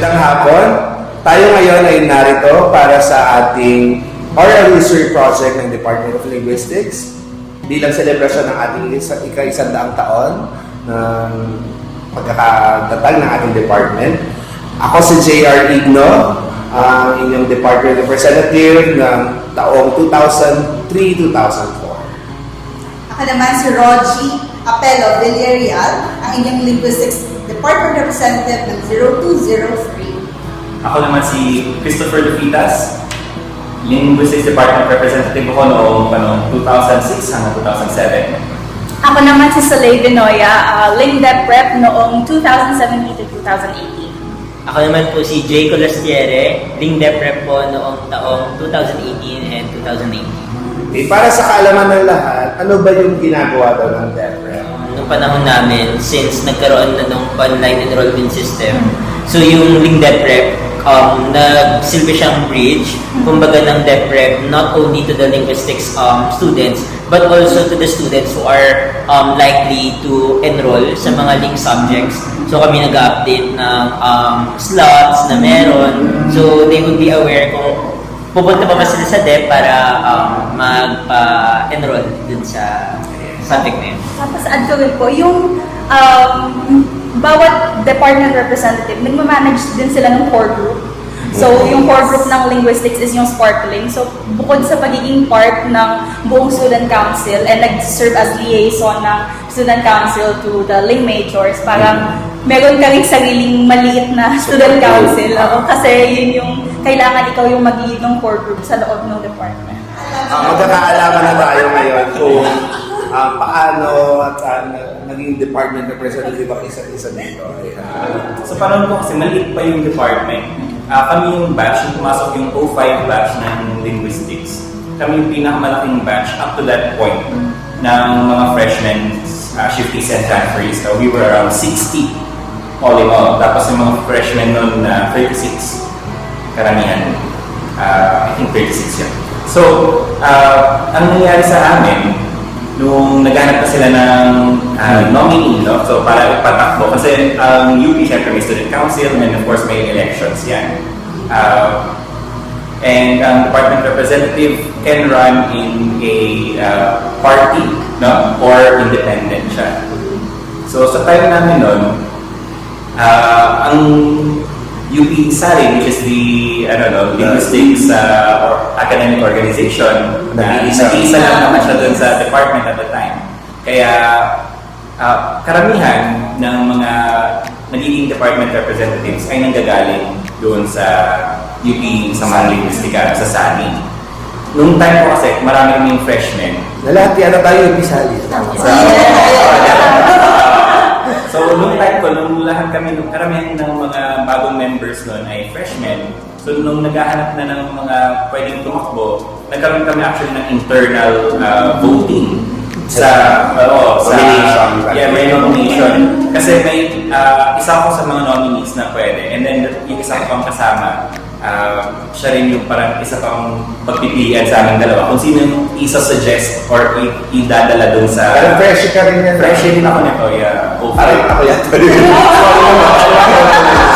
Magandang hapon. Tayo ngayon ay narito para sa ating oral history project ng Department of Linguistics bilang selebrasyon ng ating ika-100 taon ng pagkakatatag ng ating department. Ako si J.R. Igno, ang inyong department representative ng taong 2003-2004. Ako naman si Rogie Apelo Villarreal, ang inyong Linguistics Department Representative ng 0203. Ako naman si Christopher Lufitas, Linguistics Department Representative ako noong 2006 hanggang 2007. Ako naman si Soleil Vinoya, LingDep Rep noong 2017 to 2018. Ako naman po si Jay Colastiere, LingDep Rep po noong taong 2018 and 2019. Okay, para sa kaalaman ng lahat, ano ba yung ginagawa daw ng DepRep? Noong panahon namin, since nagkaroon na ng online enrollment system, so yung LingDep Rep, nagsilbi siyang bridge, kumbaga ng DepRep, not only to the linguistics students, but also to the students who are likely to enroll sa mga link subjects. So kami nag-update ng slots na meron, so they would be aware kung pupunta pa ba sila sa DEP para mag-enroll dun sa subject na yun. Tapos add ko rin po, yung bawat department representative, nagmamanage din sila ng core group. So, yung core group ng linguistics is yung Sparkling. So, bukod sa pagiging part ng buong student council and nag-serve as liaison ng student council to the Ling majors, parang meron ka rin sariling maliit na student council. Kasi yun yung kailangan ikaw yung mag-lead ng core group sa loob ng department. Magkakaalaman na tayo ngayon kung paano at naging department representative ang isa-isa dito. Sa panahon ko kasi maliit pa yung department. Kami yung batch, yung pumasok yung 05 batch ng Linguistics. Kami yung pinakamalaking batch up to that point ng mga freshmen, shifties and transferees. So we were around 60 all in all. Tapos yung mga freshmen nun 36. Karamihan. I think 36 yan. So, ang nangyari sa amin, nung naghanap na sila ng nominee, no? So para ipatakbo, kasi ang UP syempre may student council and of course may elections yan. And ang department representative can run in a party, no? Or independent siya. So sa time namin nun, ang UP Sarin, which is the linguistics or academic organization, nag-iisa lang naman siya dun sa department at the time. Kaya karamihan ng mga nagiging department representatives ay nanggagaling doon sa UP sa mga linguistika sa Sani. Nung time ko kasi marami kaming freshmen. Nalati na tayo yung pisali. So, nung time ko, nung lahat kami, karamihan ng mga bagong members nun ay freshmen. So, nung naghahanap na ng mga pwedeng tumakbo, nagkaroon kami actually ng internal voting nomination. May nomination. Kasi may isa ko sa mga nominees na pwede. And then, yung isa ko pang kasama, siya rin yung parang isa pang pagpipilian sa aming dalawa. Kung sino yung isa-suggest or idadala dun sa... Pero fresh ka rin yan. Fresh din ako nito, yeah. Parang ako yan.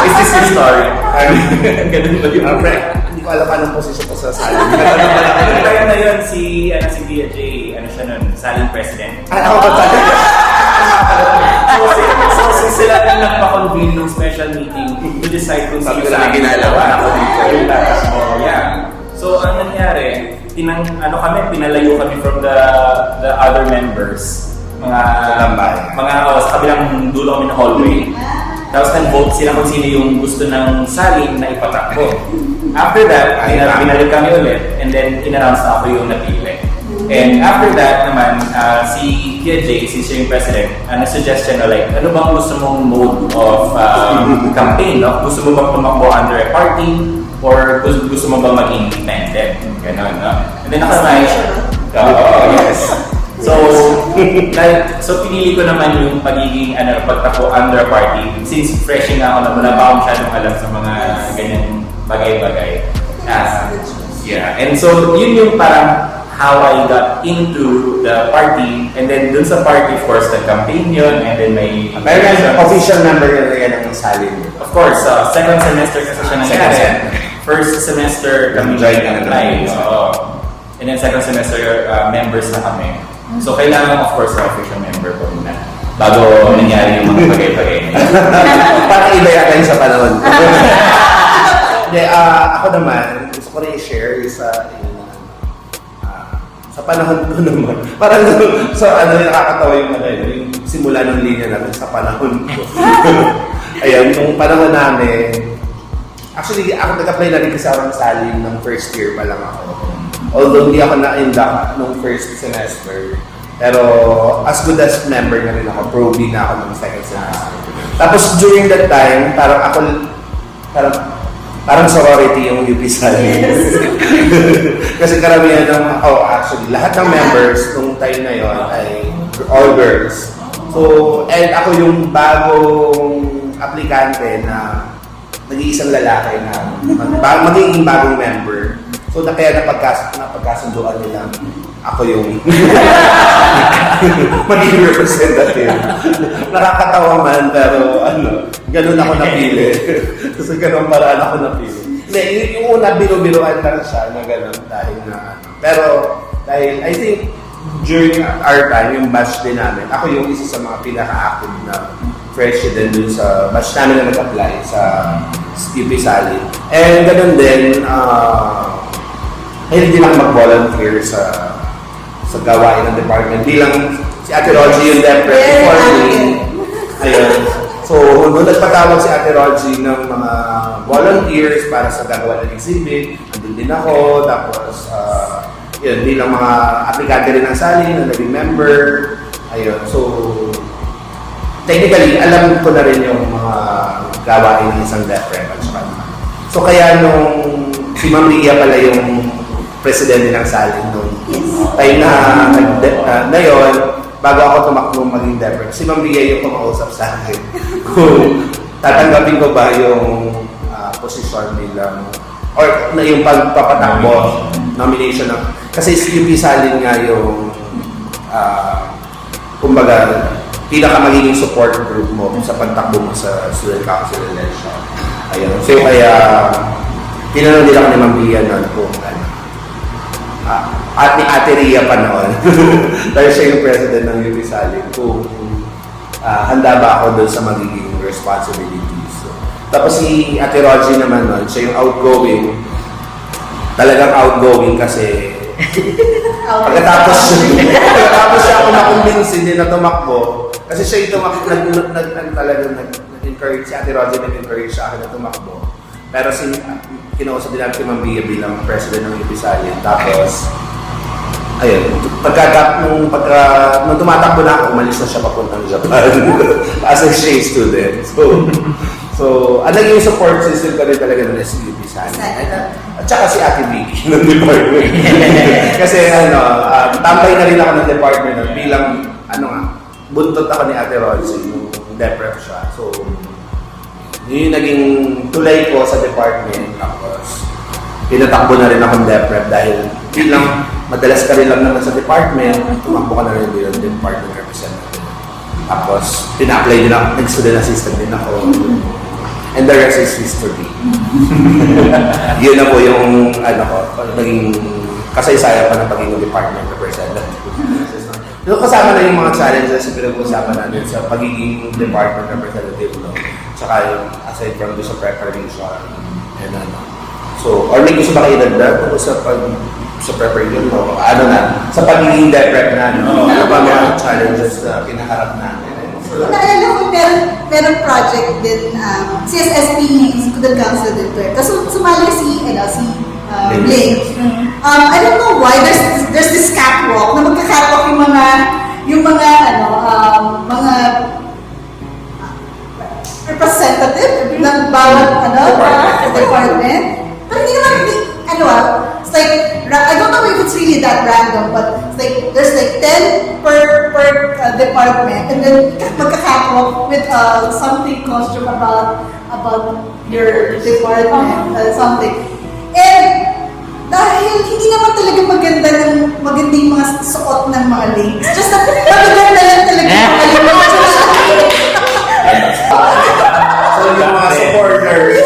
Is this your story? Ganun ba yun? Hindi ko alam anong posisyon ko sa sali. Kaya na yun si Dia J, siya nun, saling president. Ako ba tayo? So sila rin nagpa-convene ng special meeting to decide kung Sabi ko sino lang sa ginalawa. ako dito yung tatakbo. Yeah. So ang nangyari, pinalayo kami from the other members. Sa kabilang dulo kami ng hallway. Tapos nag-vote sila kung sino yung gusto ng salin na ipatakbo. After that, binalik kami ulit and then in-announce na ako yung napili. And after that naman, si Kia J, si siya yung president, nag-suggest siya na like, ano bang gusto mong mode of campaign? No? Gusto mo bang tumakbo under a party? Or gusto mo bang maging independent? Ganon, no? And then nakasay siya. Yes. So pinili ko naman yung pagiging pagtakbo under a party since freshing na ako na wala pa akong masyadong alam sa mga ganyan bagay-bagay. Yeah. And so yun yung parang how I got into the party. And then dun sa party, of course, nag-campaign yun, and then may... Pero yung official member yan ng salin. Of course, second semester kasi siya nangyari. Second First semester kami Join ka na apply. naman. Oo. And then second semester, members na kami. So kailangan, of course, na official member po muna. Bago nangyari yung mga bagay-bagay. Parang iba yata yung sa panahon. Hindi, ako naman, gusto ko rin i-share sa panahon ko naman. Parang yung nakakatawa yung yung simula ng linya natin sa panahon ko. Ayan, yung panahon namin, actually, ako nag-apply na rin kasi ako ng saling ng first year pa lang ako. Although hindi ako na-induct nung first semester, pero as good as member na rin ako, pro-B na ako nung second semester. Tapos during that time, parang sorority yung UP Saling. Kasi karamihan actually, lahat ng members nung time na yon ay all girls. So, and ako yung bagong aplikante na nag-iisang lalaki na magiging bagong member. So, kaya napagkasunduan nila ako yung magiging representative. Nakakatawa man, pero ganun ako napili. Kasi ganun paraan ako napili. Hindi, yung una, biro-biroan lang siya na ganun pero dahil, I think, during our time, yung batch din namin, ako yung isa sa mga pinaka-active na freshie din dun sa batch namin na nag-apply sa UP Saling. And ganun din, hindi lang mag-volunteer sa gawain ng department. Bilang si Ate Rogie yung DepRep before me. Ayun. So, nung nagpatawag si Ate Rogie ng mga volunteers para sa gagawa ng exhibit, andun din ako. Tapos, yun, bilang mga aplikante rin ng Saling, na naging member. Ayun. So, technically, alam ko na rin yung mga gawain ng isang DepRep at saka. So, kaya nung si Ma'am Ria pala yung presidente ng Saling nung time na yun, bago ako tumakbo maging DepRep, si Ma'am Ria yung kumausap sa akin kung tatanggapin ko ba yung posisyon nila or na yung pagpapatakbo, nomination ng, kasi si UP Saling nga yung kumbaga pinaka magiging support group mo sa pagtakbo mo sa student council election. Ayun. So kaya tinanong nila ko ni Ma'am Ria noon kung at ni Ate Ria pa noon dahil siya yung president ng UP Saling kung handa ba ako doon sa magiging responsibilities. So, tapos si Ate Rogie naman noon, siya yung outgoing, talagang outgoing kasi pagkatapos siya ako nakumbinsi din na tumakbo kasi siya yung nag-encourage si Ate Rogie, nag-encourage siya akin na tumakbo. Pero kinausap din namin si Ma'am Bia bilang president ng UP Saling. Tapos, ayun, nung tumatakbo na ako, umalis na siya papuntang Japan as a exchange student. So, naging support system ko rin talaga ng UP Saling. At saka si Ate Vicky ng department. Kasi tambay na rin ako ng department bilang, buntot ako ni Ate Rosie nung DepRep siya. So, yun yung naging tulay ko sa department. Tapos, pinatakbo na rin akong DepRep dahil bilang madalas ka rin lang naman sa department, tumakbo ka na rin bilang department representative. Tapos, pina-apply din ako, nag-student assistant din ako. And the rest is history. Yun na po yung, naging kasaysayan pa ng pagiging department representative. So, kasama na yung mga challenges na pinag-usapan natin sa pagiging department representative, no? Tsaka yung aside from the sa preparation and So, or may gusto ba kayo idagdag sa preparation mo? Sa pagiging DepRep na, no? Ano ba mga challenges na kinaharap natin? Naalala ko, meron project din, CSSP, Student Council din to. Tapos sumali si Blake. I don't know why there's this catwalk na magka-catwalk yung mga representative ng bawat department. Pero hindi naman, it's like, I don't know if it's really that random, but it's like, there's like 10 per department, and then magka-catwalk with something costume about your department, something. And dahil hindi naman talaga magandang mga suot ng mga links. Just that, magaganda lang talaga yung mga links. So, yung mga supporters.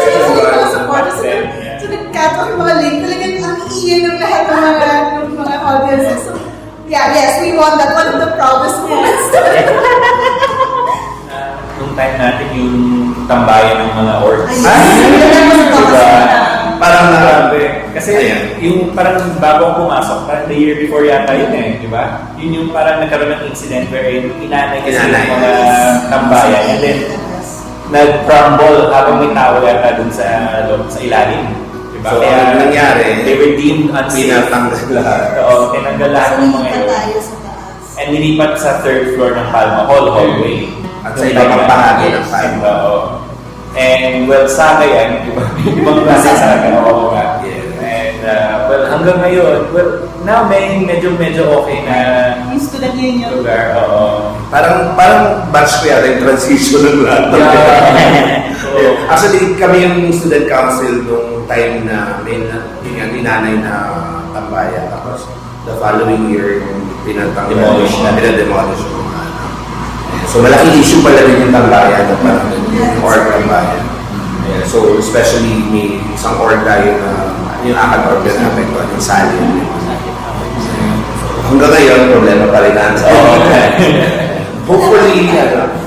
So, nagkato yung mga link. Talagang ang iyan ng lahat ng mga audiences. So, yeah, yes, we won that. One of the proudest moments. Nung time natin yung tambayan ng mga orgs. Diba? Parang narabi. Kasi yung parang bago ako pumasok, parang the year before yata yun di ba? Yun yung parang nagkaroon ng incident wherein inanay kasi yung mga tambayan. And then, nag-crumble habang may tao yata dun sa ilalim. Diba? So, ano nangyari? They were deemed unsafe. Pinatanggal lahat. Oo, tinanggal lahat ng mga yun. tayo sa taas. And nilipat sa third floor ng Palma Hall hallway. At sa ibang bahagi ng Palma. Oo. And well, sa akin yan, ibang klase sa akin. Oo nga. And well, hanggang ngayon, well, now medyo okay na Yung student union. lugar. Oo. Parang batch ko yata yung transition ng lahat. So, Actually, kami yung student council nung time na may nanay na tambayan. Tapos, the following year, yung Demolish na. pinademolish yung mga ano. So, malaking issue pala rin yung tambayan. Parang yung org tambayan. Yeah, so, especially may isang org tayo na yung akad org na apektuhan yung salin. Hanggang ngayon, problema pa rin na. Hopefully,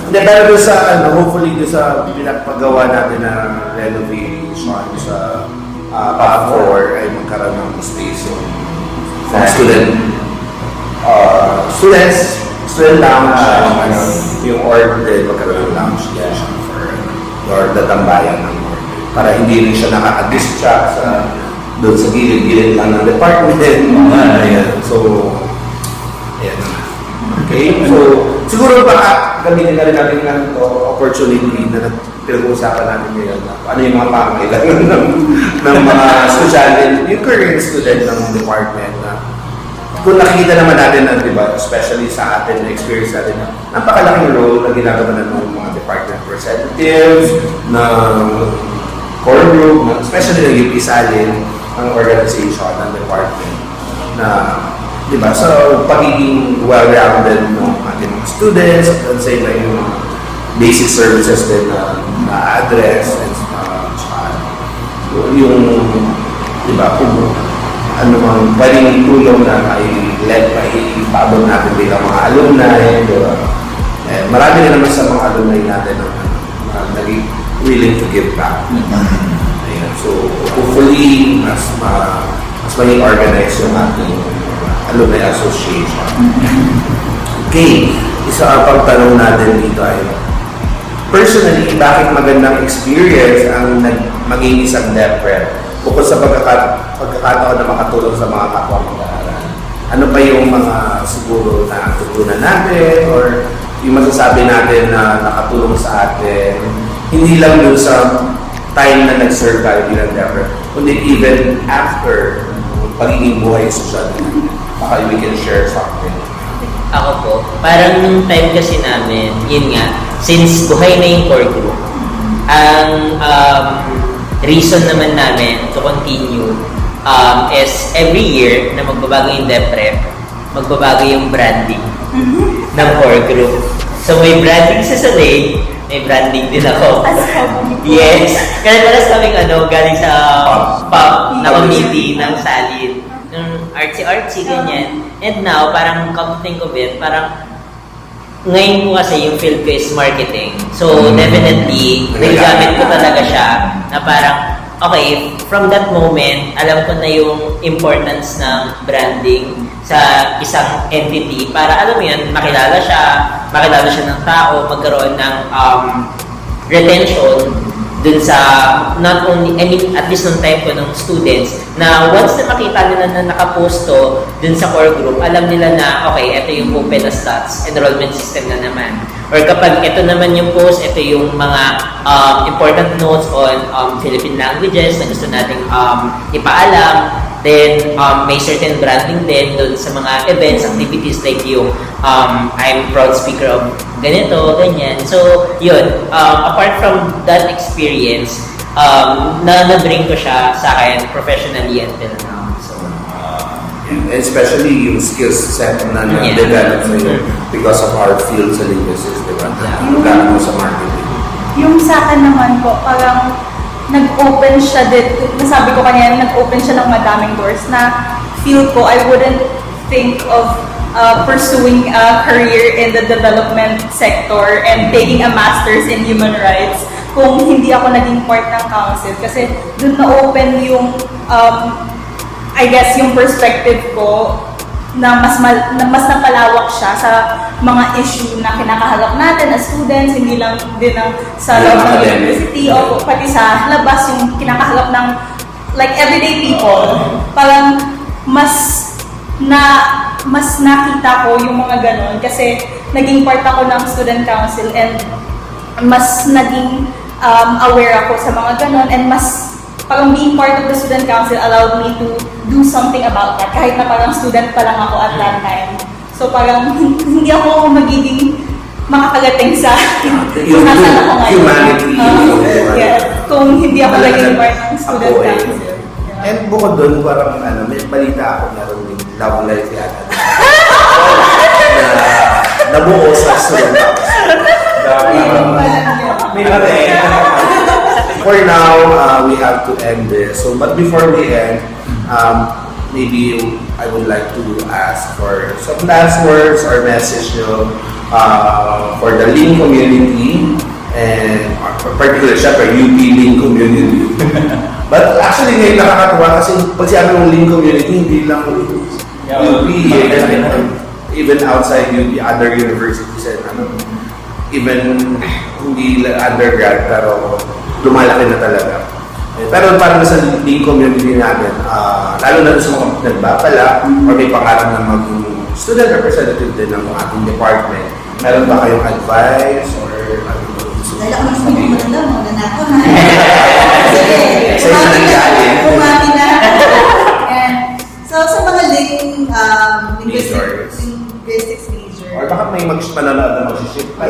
pero doon sa, hopefully doon sa pinapagawa natin na renovation sa PAC 4 ay magkaroon ng space yung student lounge, yung org din magkaroon ng lounge for the tambayan ng org. Para hindi rin siya nakaka-distract sa doon sa gilid-gilid lang ng department. Ayan. So, ayan. Okay? So, siguro baka gamitin na rin natin ng opportunity na pinag-uusapan natin ngayon na ano yung mga pangailangan ng mga estudyante, yung current student ng department na kung nakikita naman natin na, di ba, especially sa atin, na experience natin na napakalaking role na ginagawa ng mga department representatives, ng core group, especially ng UP Salin, ang organization ng department na di ba? So, pagiging well-rounded ng ating mga students, at the same time yung basic services din na address, and yung, di ba, kung ano mang pwedeng tulong na maipaabot natin bilang mga alumni, di ba? Marami rin naman sa mga alumni natin na naging willing to give back. Ayan. So, hopefully, mas maging organized yung ating Alumni Association. Okay, isa pang tanong natin dito ay, personally, bakit magandang experience ang maging isang DepRep bukod sa pagkakataon na makatulong sa mga kapwa mag-aaral? Ano pa yung mga siguro na tutunan natin or yung masasabi natin na nakatulong sa atin, hindi lang dun sa time na nag-serve tayo bilang DepRep, kundi even after pagiging buhay social natin. Baka we can share something. Ako po, parang nung time kasi namin, yun nga, since buhay na yung core group, ang reason naman namin to continue is every year na magbabago yung DepRep, magbabago yung branding ng core group. So may branding sa Salay, may branding din ako. Yes. Kaya paras kaming galing sa pub na committee ng Salin. Yung artsy-artsy, ganyan. And now, parang come to think of it, parang ngayon po kasi yung field ko is marketing. So, definitely, nagagamit ko talaga siya na parang, okay, from that moment, alam ko na yung importance ng branding sa isang entity para, alam mo yun, makilala siya ng tao, magkaroon ng retention dun sa, not only, I mean, at least nung time ko ng students, na once na makita nila na nakaposto dun sa core group, alam nila na, okay, ito yung open na stats, enrollment system na naman. Or kapag ito naman yung post, ito yung mga important notes on Philippine languages na gusto nating ipaalam, then may certain branding din dun sa mga events, activities like yung I'm proud speaker of ganito, ganyan. So, yun. Apart from that experience, na-bring ko siya sa akin professionally until now. So, And especially yung skills set na na-develop sa'yo because of our field sa linguistics, di ba? Gamit mo sa marketing. Yung sa akin naman po, parang nag-open siya din, nasabi ko kanina, nag-open siya ng madaming doors na feel ko I wouldn't think of pursuing a career in the development sector and taking a master's in human rights kung hindi ako naging part ng council. Kasi dun na-open yung, I guess, yung perspective ko na mas napalawak siya sa mga issue na kinakaharap natin as students, hindi lang din sa loob ng university o pati sa labas yung kinakaharap ng like everyday people. Parang mas nakita ko yung mga ganon kasi naging part ako ng student council and mas naging aware ako sa mga ganon and mas parang being part of the student council allowed me to do something about that kahit na parang student pa lang ako at that time. So parang hindi ako magiging makakagating sa kung nasan ako ngayon. Humanity. Yes, kung hindi ako naging part ng student Ako, council. And bukod doon, parang may balita ako meron din love life yata. na nabuo sa student council. For now, we have to end this. So, but before we end, maybe I would like to ask for some last words or message for the Ling community and particularly syempre UP Ling community. But actually ngayon nakakatuwa kasi pag sinabi ng Ling community, hindi lang UP, even outside UP, other universities and even hindi undergrad pero lumalaki na talaga. Pero parang sa Ling community natin, lalo na sa mga nagbabala or may pangarap na maging student representative din ng ating department, meron ba kayong advice or Dahil ako mas hindi mo na muna na ako ha. Sige, Sa isang galing. kumati na. And, so sa mga Majors. linguistics major. or baka may manonood na mag-ship pa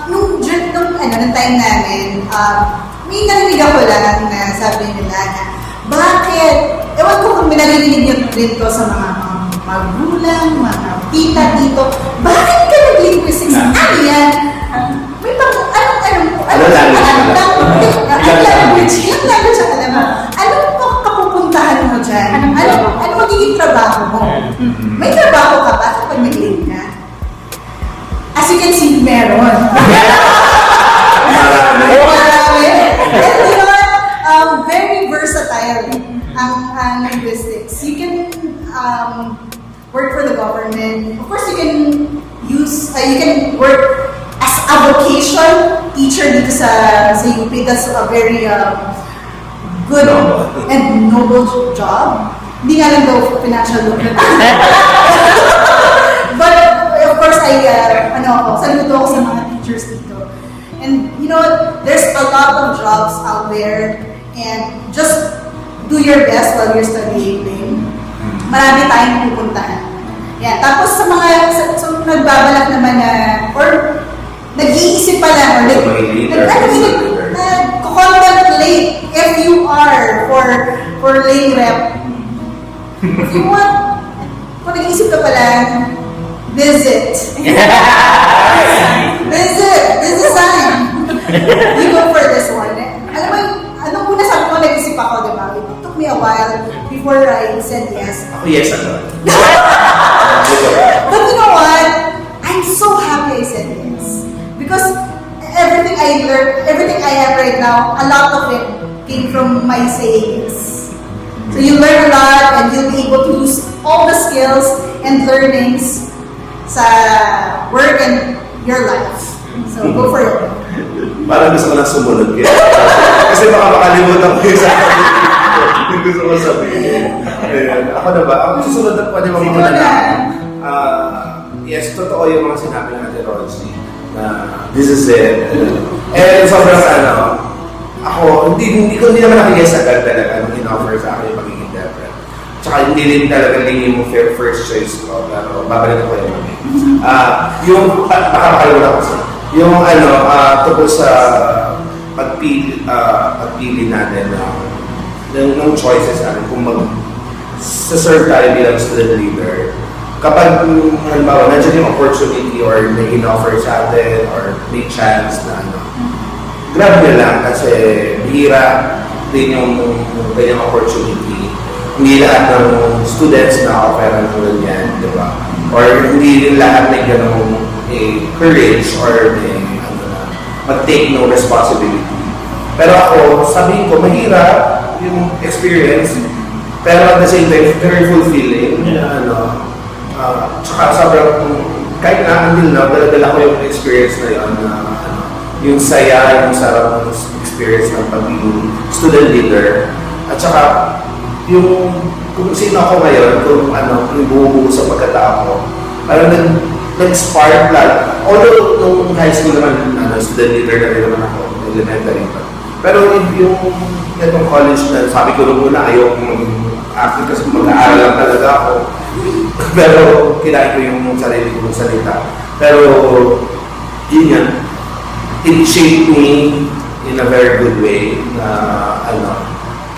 Nung time namin, may narinig ako lang na sabi nila na, bakit? Ewan ko kung minarinig yun rin to sa mga magulang, mga tita dito, bakit ka nag-linguistics? Ano yan? May ilang language ang alam mo? Anong kapupuntahan mo dyan? Ano magiging trabaho mo? May trabaho ka ba kapag nag-link ka? As you can see, meron. Marami. And you know what? Very versatile ang linguistics. You can work for the government. Of course, you can work as a vocation teacher dito sa UP. That's a very good and noble job. Hindi nga lang daw financial lucrative. But of course, saludo ako sa mga teachers dito. And you know, there's a lot of jobs out there and just do your best while you're studying. Marami tayong pupuntahan. Yan. Tapos sa mga nagbabalak naman na or nag-iisip pa lang or nag-contemplate if you are for lay rep. If you want, kung nag-iisip ka pa lang, visit. Visit a sign. You go for this one. Alam mo, anong una sabi ko, nag-isip ako, di ba? It took me a while before I said yes. Ako yes ano. But you know what? I'm so happy I said yes. Because everything I learned, everything I have right now, a lot of it came from my saying yes. So you learn a lot and you'll be able to use all the skills and learnings sa work and your life. So go for it. Parang gusto ko na sumunod kaya. Kasi baka makalimutan ko yung yung gusto ko sabihin. Ayan. Ako na ba? Ako susunod na pwede mga mga na. Yes, totoo yung mga sinabi ng Ate Rosie na this is it. And sobrang ako, hindi naman nakikis agad talaga nung in-offer sa akin yung magiging interpret. Tsaka hindi rin talaga lingin mo first choice ko, pero babalik ko yung yung, baka makalimutan ko sa yung tungkol sa pagpili natin ng choices natin kung serve tayo bilang student leader, kapag halimbawa nandiyan yung opportunity or may in-offer sa atin or may chance na ano, grab nyo lang kasi bihira din yung ganyang opportunity. Hindi lahat ng students na offer ng ganyan, di ba? Or hindi rin lahat may ganong courage or may mag-take no responsibility. Pero ako, sabihin ko, mahirap yung experience, pero at the same time, very fulfilling. Tsaka sobrang, kahit na until now, dala-dala ko yung experience na yun, yung saya, yung sarap ng experience ng pagiging student leader. At saka, yung kung sino ako ngayon, kung yung buo-buo sa pagkatao ko, parang nag-spark lang. Although, nung high school naman, student leader na rin naman ako, elementary pa. Pero yung itong college na, sabi ko nung una, ayoko maging acting kasi mag-aaral lang talaga ako. Pero kinain ko yung sarili ko ng salita. Pero yun yan, it shaped me in a very good way na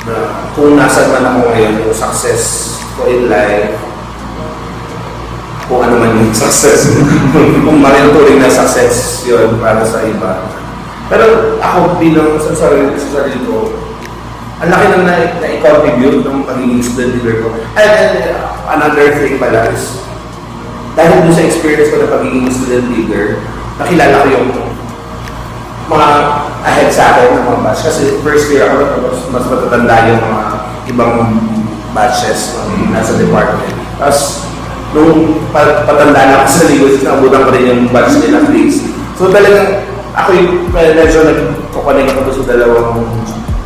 na kung nasan man ako ngayon, yung success ko in life, kung ano man yung success, kung marinturing na success yun para sa iba. Pero ako bilang sa sarili ko, ang laki nang na-contribute ng pagiging student leader ko. And another thing pala is, dahil doon sa experience ko ng pagiging student leader, nakilala ko yung mga ahead sa akin ng mga batch. Kasi first year ako, mas matatanda yung mga ibang batches nasa department. Tapos, nung patanda na ako sa linguistics, naabutan ko rin yung batch nila, please. So talagang, ako yung medyo nagkukunik ako sa dalawang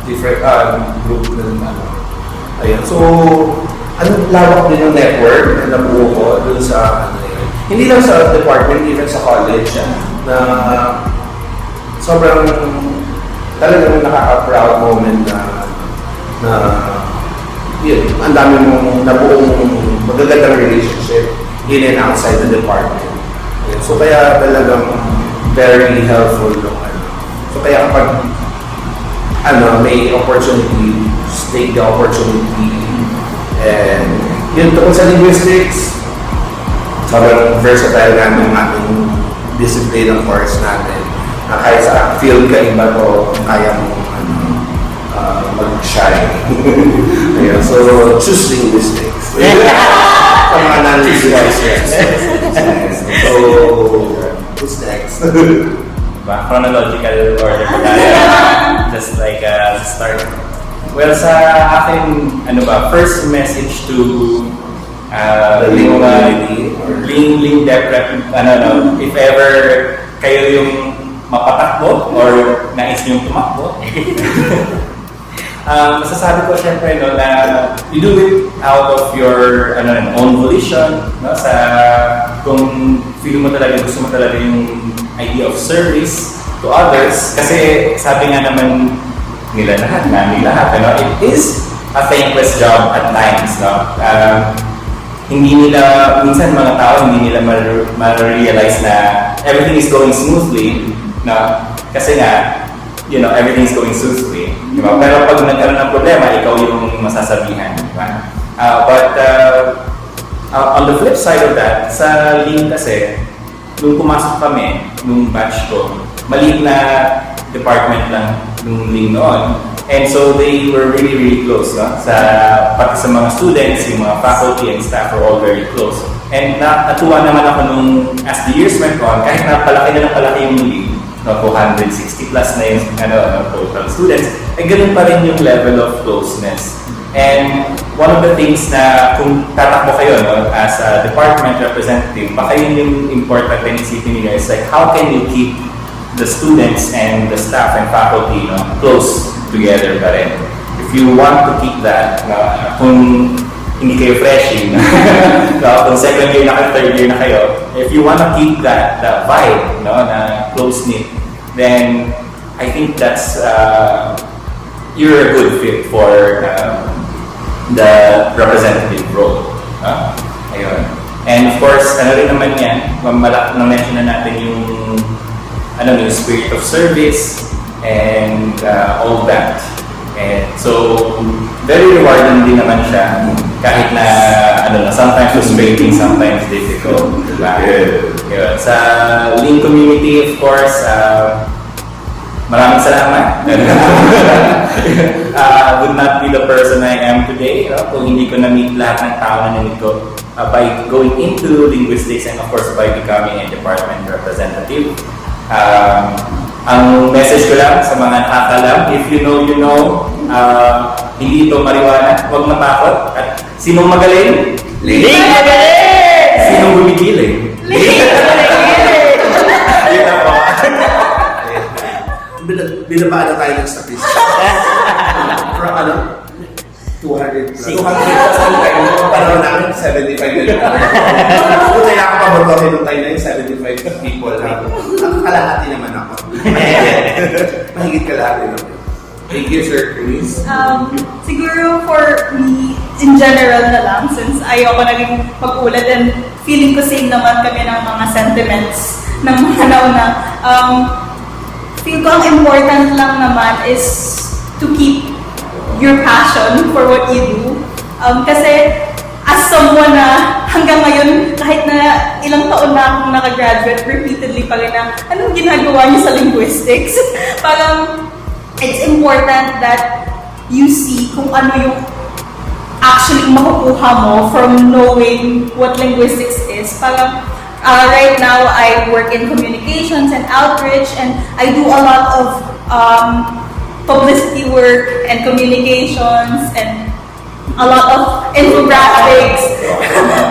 different group na Ayan. So, lawak din yung network na nabuo ko dun sa hindi lang sa department, even sa college, na sobrang talagang nakaka-proud moment na yun, ang dami mong nabuong magagandang relationship in and outside the department. Ayan. So, kaya talagang very helpful yung So kaya kapag may opportunity, just take the opportunity. And yun, tungkol sa linguistics, sobrang versatile nga ng ating discipline ng course natin. Na kahit sa field ka iba to, kaya mo mag-shine. Ayan, so choose linguistics. Sa mga non-linguistics. So, who's next? Chronological order pa tayo. Just like start. Well, sa akin, first message to The Ling Deprep, if ever kayo yung mapatakbo or nais yung tumakbo, masasabi ko syempre na you do it out of your own volition, kung feel mo talaga, gusto mo talaga yung idea of service to others, kasi sabi nga naman nila lahat, it is a thankless job at times, hindi nila, minsan mga tao, hindi nila ma-realize na everything is going smoothly, kasi nga, everything is going smoothly, diba? Pero pag nagkaroon ng problema, ikaw yung masasabihan, diba? But on the flip side of that, sa Ling kasi, nung pumasok kami, nung batch ko, maliit na department lang nung Ling noon. And so they were really, really close, pati sa mga students, yung mga faculty and staff were all very close. And natuwa naman ako nung, as the years went on, kahit napalaki na yung Ling, 260 plus na yung total students, ganun pa rin yung level of closeness. And one of the things na kung tatakbo kayo as a department representative, baka yun yung important na isipin niyo is like, how can you keep the students and the staff and faculty close together pa rin? If you want to keep that, kung hindi kayo freshie, kung second year na kayo, third year na kayo, if you want to keep that vibe, na close-knit, then I think that's you're a good fit for the representative role. Ayun. And of course, rin naman yan, na-mention na natin yung yung spirit of service and all that. And so, very rewarding din naman siya kahit na sometimes frustrating, sometimes difficult, diba? Yun. Sa Ling community, of course, maraming salamat. Would not be the person I am today kung hindi ko na-meet lahat ng tao na nandito by going into linguistics and of course by becoming a department representative. Ang message ko lang sa mga nakakalam, if you know, you know, hindi ito mariwana, huwag matakot. At sinong magaling? Ling magaling! Sinong gumigiling? Yun na po. Binabaan na tayo ng statistics. From 200 plus. 200 plus ang tayo. Panahon namin, 75 na. Kung kailangan pa bagohin nung tayo na yung 75 people na. Ang kalahati naman ako. Mahigit kalahati naman. Thank you, Sir Chris. Siguro for me, in general na lang, since ayoko naging mag-ulat and feeling ko same naman kami ng mga sentiments ng mga nauna. Feel ko ang important lang naman is to keep your passion for what you do. Kasi as someone na hanggang ngayon, kahit na ilang taon na akong nakagraduate, repeatedly pa rin na, anong ginagawa niyo sa linguistics? Parang, it's important that you see kung ano yung actually makukuha mo from knowing what linguistics is. Parang, right now, I work in communications and outreach, and I do a lot of publicity work and communications and a lot of infographics,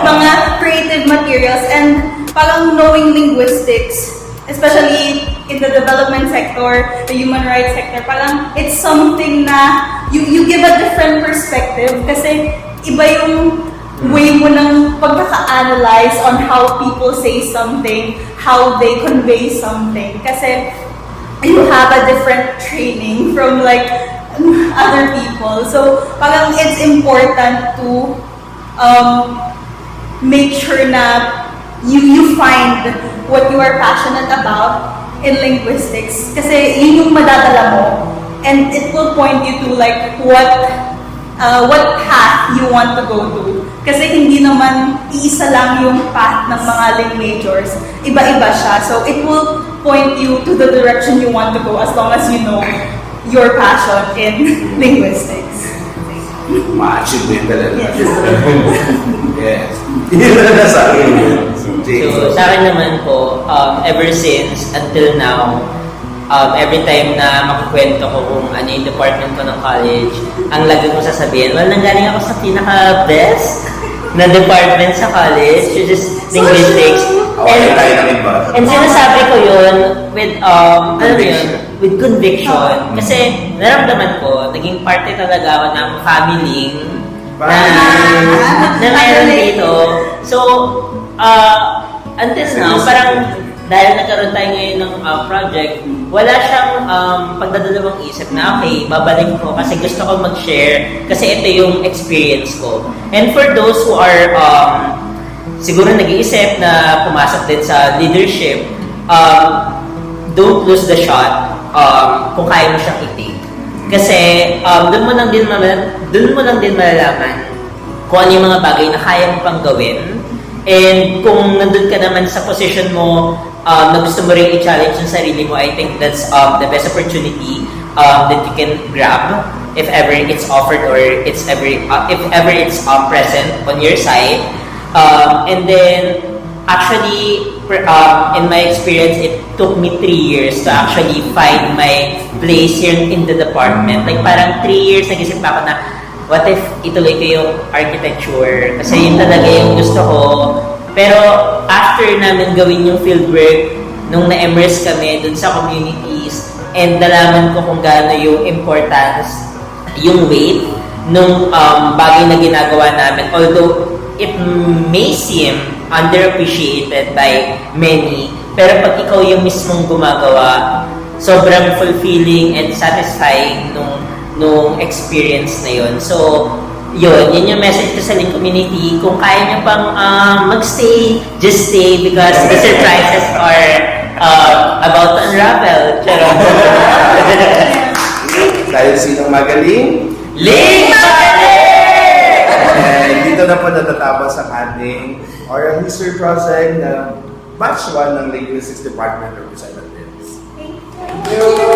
mga creative materials, and parang knowing linguistics, especially in the development sector, the human rights sector, parang it's something na you give a different perspective kasi iba yung way mo ng pagkaka-analyze on how people say something, how they convey something. Kasi you have a different training from like other people. So parang it's important to make sure na you find what you are passionate about in linguistics. Kasi yun yung madadala mo. And it will point you to like what path you want to go to. Kasi hindi naman iisa lang yung path ng mga ling majors. Iba-iba siya. So it will point you to the direction you want to go as long as you know your passion in linguistics. Ma-achieve mo yun talaga. Yes. Yun na nasabi mo. So, sa akin naman po, ever since until now, every time na makukwento ko kung ano yung department ko ng college, ang lagi kong sasabihin, well, nanggaling ako sa pinaka-best na department sa college, which is linguistics. And sinasabi ko yun with, with conviction. Kasi naramdaman ko, naging parte talaga ako ng family na meron dito. So, until now, parang dahil nagkaroon tayo ngayon ng project, wala siyang pagdadalawang isip na, okay, babalik ko kasi gusto ko mag-share kasi ito yung experience ko. And for those who are siguro nag-iisip na pumasok din sa leadership, don't lose the shot kung kaya mo siyang i-take. Kasi doon mo lang din malalaman kung ano yung mga bagay na kaya mo pang gawin. And kung nandun ka naman sa position mo na gusto mo rin i-challenge yung sarili mo, I think that's the best opportunity that you can grab if ever it's offered or if ever it's present on your side. And then, actually, in my experience, it took me 3 years to actually find my place here in the department. Like parang 3 years nag-isip ako na, what if ituloy ko yung architecture? Kasi yun talaga yung gusto ko. Pero after namin gawin yung fieldwork, nung na-immerse kami dun sa communities, and nalaman ko kung gaano yung importance, yung weight, nung bagay na ginagawa namin. Although it may seem underappreciated by many, pero pag ikaw yung mismong gumagawa, sobrang fulfilling and satisfying nung experience na yun. So, yun yung message ko sa Ling community. Kung kaya nyo pang magstay, just stay because the surprises are about to unravel. Dahil sinong magaling? Ling magaling! And dito na po natatapos ang ating oral history project na batch 1 ng Linguistics Department Representatives. Thank you.